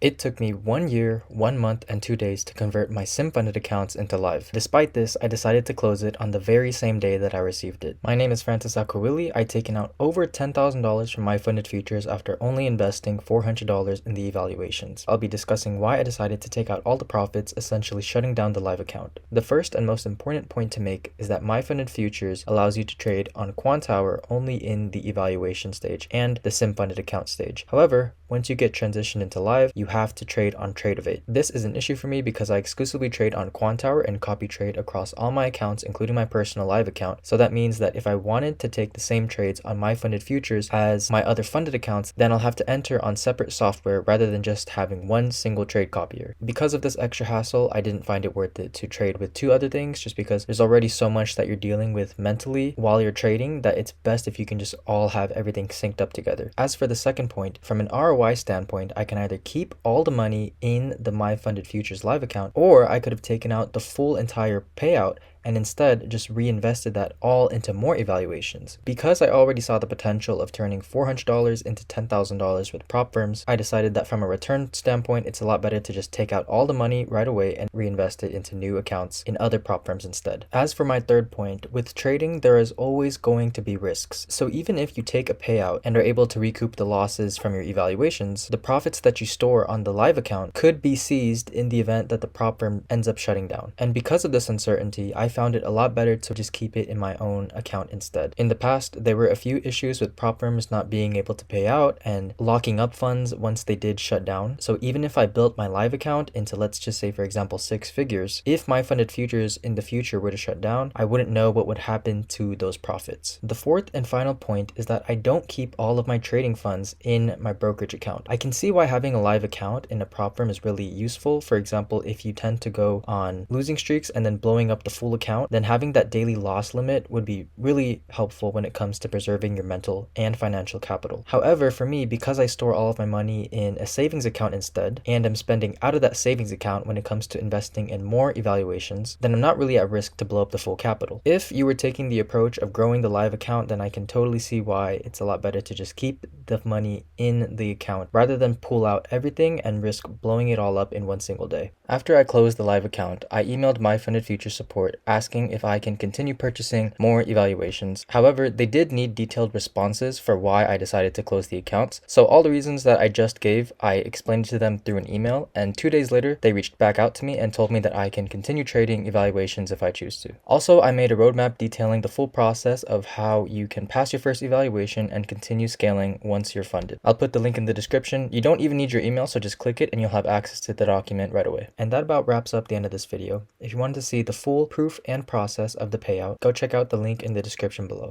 It took me 1 year, 1 month, and 2 days to convert my sim-funded accounts into live. Despite this, I decided to close it on the very same day that I received it. My name is Francis Akawili. I'd taken out over $10,000 from my funded futures after only investing $400 in the evaluations. I'll be discussing why I decided to take out all the profits, essentially shutting down the live account. The first and most important point to make is that my funded futures allows you to trade on Quant Tower only in the evaluation stage and the sim-funded account stage. However, once you get transitioned into live, you have to trade on Tradovate. This is an issue for me because I exclusively trade on Quant Tower and copy trade across all my accounts, including my personal live account. So that means that if I wanted to take the same trades on my funded futures as my other funded accounts, then I'll have to enter on separate software rather than just having one single trade copier. Because of this extra hassle, I didn't find it worth it to trade with two other things just because there's already so much that you're dealing with mentally while you're trading that it's best if you can just all have everything synced up together. As for the second point, from an ROI standpoint, I can either keep all the money in the My Funded Futures live account, or I could have taken out the full entire payout and instead just reinvested that all into more evaluations. Because I already saw the potential of turning $400 into $10,000 with prop firms, I decided that from a return standpoint, it's a lot better to just take out all the money right away and reinvest it into new accounts in other prop firms instead. As for my third point, with trading, there is always going to be risks. So even if you take a payout and are able to recoup the losses from your evaluations, the profits that you store on the live account could be seized in the event that the prop firm ends up shutting down. And because of this uncertainty, I found it a lot better to just keep it in my own account instead. In the past, there were a few issues with prop firms not being able to pay out and locking up funds once they did shut down. So even if I built my live account into, let's just say for example, 6 figures, if my funded futures in the future were to shut down, I wouldn't know what would happen to those profits. The fourth and final point is that I don't keep all of my trading funds in my brokerage account. I can see why having a live account in a prop firm is really useful. For example, if you tend to go on losing streaks and then blowing up the full account, then having that daily loss limit would be really helpful when it comes to preserving your mental and financial capital. However, for me, because I store all of my money in a savings account instead, and I'm spending out of that savings account when it comes to investing in more evaluations, then I'm not really at risk to blow up the full capital. If you were taking the approach of growing the live account, then I can totally see why it's a lot better to just keep the money in the account rather than pull out everything and risk blowing it all up in one single day. After I closed the live account, I emailed my funded futures support asking if I can continue purchasing more evaluations. However, they did need detailed responses for why I decided to close the accounts. So all the reasons that I just gave, I explained to them through an email, and 2 days later, they reached back out to me and told me that I can continue trading evaluations if I choose to. Also, I made a roadmap detailing the full process of how you can pass your first evaluation and continue scaling once you're funded. I'll put the link in the description. You don't even need your email, so just click it and you'll have access to the document right away. And that about wraps up the end of this video. If you wanted to see the full proof and process of the payout, go check out the link in the description below.